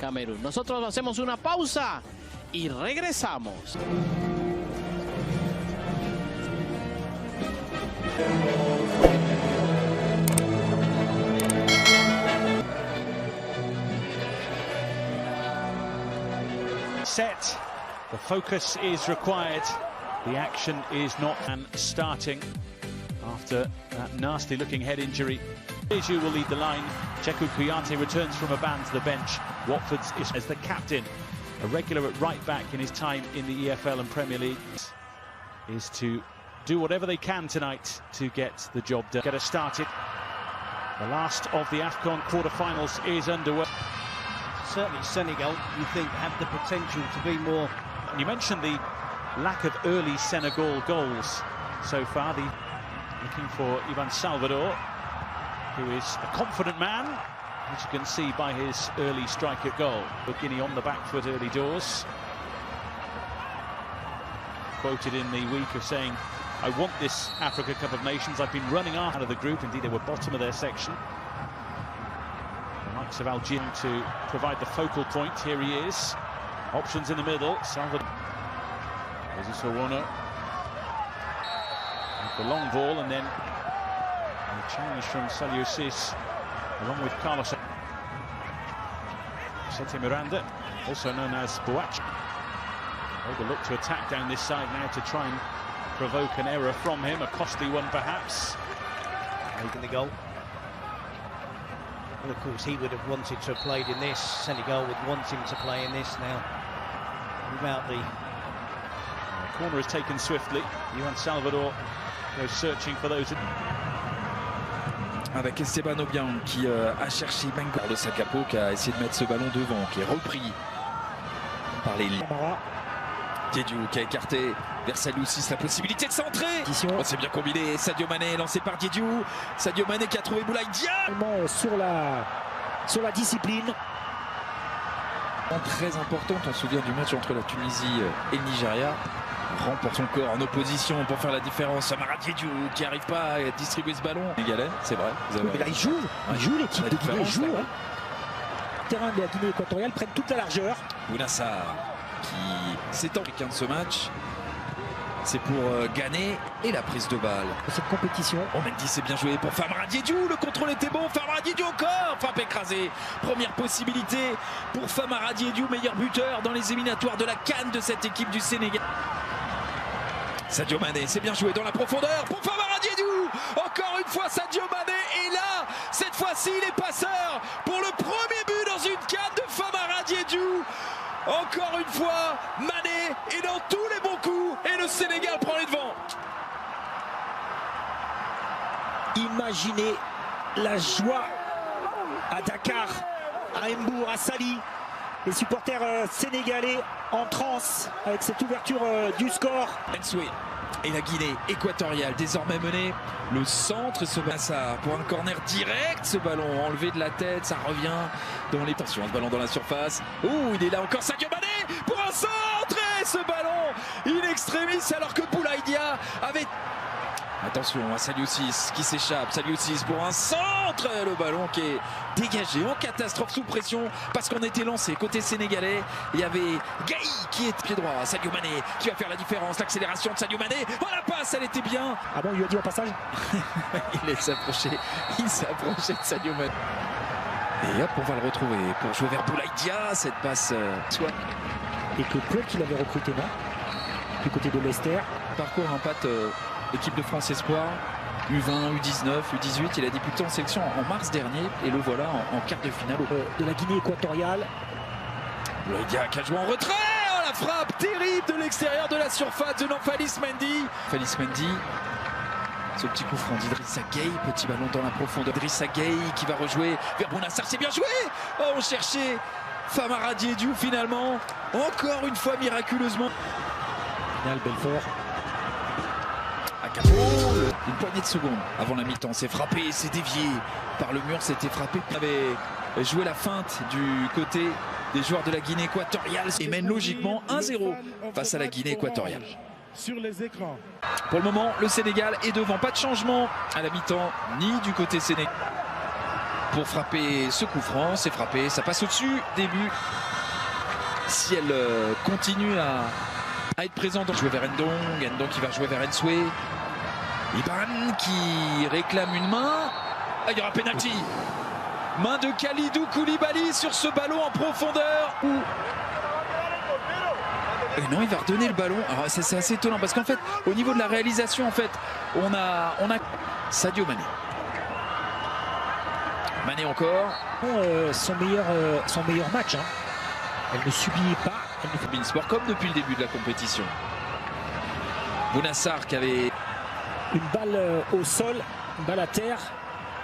Camerún. Nosotros hacemos una pausa y regresamos. Set. The focus is required. The action is not starting after that nasty-looking head injury. Diédhiou will lead the line. Cheikhou Kouyaté returns from a ban to the bench. Watford's is as the captain, a regular at right back in his time in the EFL and Premier League, is to do whatever they can tonight to get the job done. Get us started. The last of the AFCON quarter-finals is underway. Certainly Senegal, you think, have the potential to be more. And you mentioned the lack of early Senegal goals so far. Looking for Ivan Salvador, who is a confident man, as you can see by his early strike at goal. But Guinea on the back foot early doors. Quoted in the week of saying, I want this Africa Cup of Nations. I've been running out of the group. Indeed, they were bottom of their section. The likes of Algeria to provide the focal point. Here he is. Options in the middle. Salvador. There's Usowono. The long ball, and then a challenge from Saliou Ciss, along with Carlos Sete Miranda, also known as Boachi. They look to attack down this side now to try and provoke an error from him, a costly one perhaps. Making the goal. And of course he would have wanted to have played in this. Senegal would want him to play in this now. Without the corner is taken swiftly. Ivan Salvador goes searching for those. Avec Esteban Obiang qui a cherché Bengo. Le Sakapo qui a essayé de mettre ce ballon devant, qui est repris par les Diédhiou qui a écarté vers Saliou Ciss la possibilité de centrer. Oh, c'est bien combiné. Sadio Mané lancé par Diédhiou. Sadio Mané qui a trouvé Boulaye Dia. Sur la discipline. Très importante, on se souvient du match entre la Tunisie et le Nigeria. Remporte son corps en opposition pour faire la différence. Amara Diédhiou qui n'arrive pas à distribuer ce ballon. Sénégalais, c'est vrai. Mais là, ils jouent l'équipe de Guinée, joue. Le terrain de la Guinée équatoriale prennent toute la largeur. Bounassar qui s'étend de ce match. C'est pour gagner et la prise de balle. Cette compétition. Oh, Mendy, c'est bien joué pour Famara Diédhiou. Le contrôle était bon. Famara Diédhiou encore. Frappe écrasée. Première possibilité pour Famara Diédhiou, meilleur buteur dans les éliminatoires de la CAN de cette équipe du Sénégal. Sadio Mané, c'est bien joué dans la profondeur pour Famara Diédhiou. Encore une fois Sadio Mané. Et là, cette fois-ci, il est passeur pour le premier but dans une CAN de Famara Diédhiou. Encore une fois, Mané est dans tous les bons coups et le Sénégal prend les devants. Imaginez la joie à Dakar, à Mbour, à Sali. Les supporters sénégalais en transe avec cette ouverture du score. Ensoué et la Guinée équatoriale désormais menée. Le centre et ce Bassar pour un corner direct. Ce ballon enlevé de la tête, ça revient dans les tensions. Ce ballon dans la surface. Ouh, il est là encore Sadio Mané pour un centre et ce ballon in extremis alors que Boulaye Dia avait... Attention à Saliou Ciss qui s'échappe. Saliou Ciss pour un centre. Le ballon qui est dégagé en catastrophe sous pression parce qu'on était lancé côté sénégalais. Il y avait Gaï qui est pied droit. Sadio Mané qui va faire la différence. L'accélération de Sadio Mané. Oh, la passe, elle était bien. Ah bon, il lui a dit au passage. Il s'est approché de Sadio Mané. Et hop, on va le retrouver pour jouer vers Boulaye Dia. Cette passe soit. Et que Paul qui l'avait recruté, non, du côté de Leicester. Parcours un patte. Équipe de France Espoir, U20, U19, U18, il a débuté en sélection en mars dernier et le voilà en quart de finale de la Guinée équatoriale. Boulaye Dia qui a joué en retrait. Oh, la frappe terrible de l'extérieur de la surface de Nampalys Mendy. Nampalys Mendy, ce petit coup franc d'Idrissa Gueye, petit ballon dans la profondeur. Idrissa Gueye qui va rejouer vers Bounassar, c'est bien joué. Oh, on cherchait Famara Diédhiou finalement, encore une fois miraculeusement. Final Belfort. Une poignée de secondes avant la mi-temps, c'est frappé, c'est dévié par le mur, c'était frappé. Il avait joué la feinte du côté des joueurs de la Guinée équatoriale et mène logiquement 1-0 face à la Guinée équatoriale. Sur les écrans. Pour le moment, le Sénégal est devant, pas de changement à la mi-temps, ni du côté sénégalais. Pour frapper ce coup franc, c'est frappé, ça passe au-dessus, début. si elle continue à être présente. Jouer vers Ndong qui va jouer vers Ensoué. Iban qui réclame une main. Ah, il y aura penalty. Main de Kalidou Koulibaly sur ce ballon en profondeur. Et non, il va redonner le ballon. Alors c'est assez étonnant parce qu'en fait, au niveau de la réalisation, en fait, on a Sadio Mané. Mané encore. Son meilleur match. Hein. Elle ne subit pas. Elle ne fait Bein Sport comme depuis le début de la compétition. Bounassar qui avait une balle au sol, une balle à terre,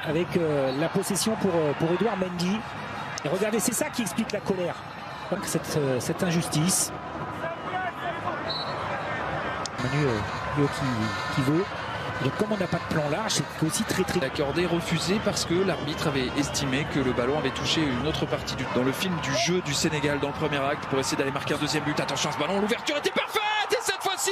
avec la possession pour Edouard Mendy. Et regardez, c'est ça qui explique la colère. Donc cette injustice. Manu qui veut. Donc comme on n'a pas de plan large, c'est aussi très accordé, refusé parce que l'arbitre avait estimé que le ballon avait touché une autre partie dans le film du jeu du Sénégal dans le premier acte pour essayer d'aller marquer un deuxième but. Attention à ce ballon, l'ouverture était parfaite et cette fois-ci,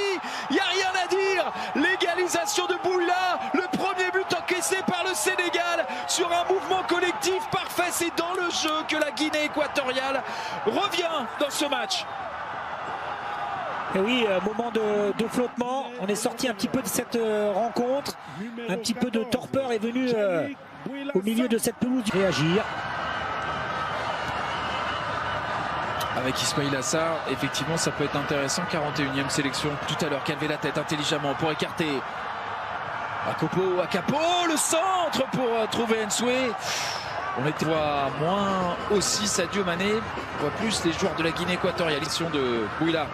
il n'y a rien à dire. L'égalisation de Bouila, le premier but encaissé par le Sénégal sur un mouvement collectif parfait. C'est dans le jeu que la Guinée équatoriale revient dans ce match. Et oui, moment de flottement. On est sorti un petit peu de cette rencontre. Un petit peu de torpeur est venu au milieu de cette pelouse. Réagir. Avec Ismaïla Assar, effectivement, ça peut être intéressant. 41e sélection tout à l'heure. Qui a levé la tête intelligemment pour écarter. Akapo, le centre pour trouver Ensoué. On les voit moins aussi Sadio Mané. On voit plus les joueurs de la Guinée équatoriale. De Bouila.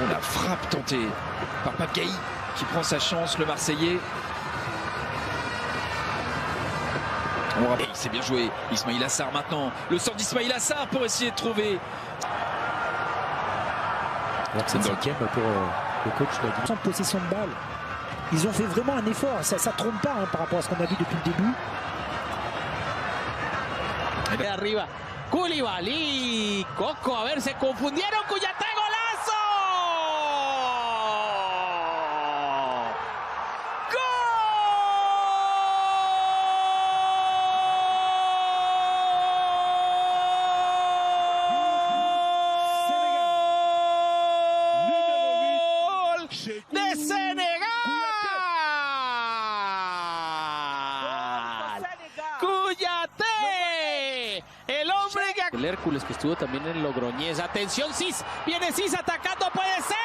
La frappe tentée par Pape Gaï qui prend sa chance, le Marseillais. C'est bien joué. Ismaïla Assar maintenant. Le sort d'Ismaïla Assar pour essayer de trouver. Alors c'est le cinquième pour le coach. Sans possession de balle. Ils ont fait vraiment un effort. Ça ne trompe pas hein, par rapport à ce qu'on a vu depuis le début. De arriba. Koulibaly. Coco, a ver, se confundieron. Kouyaté, golazo. De Senegal. Kouyaté, el hombre que... El Hércules que estuvo también en Logroñés. Atención, Cis, viene Cis atacando, puede ser.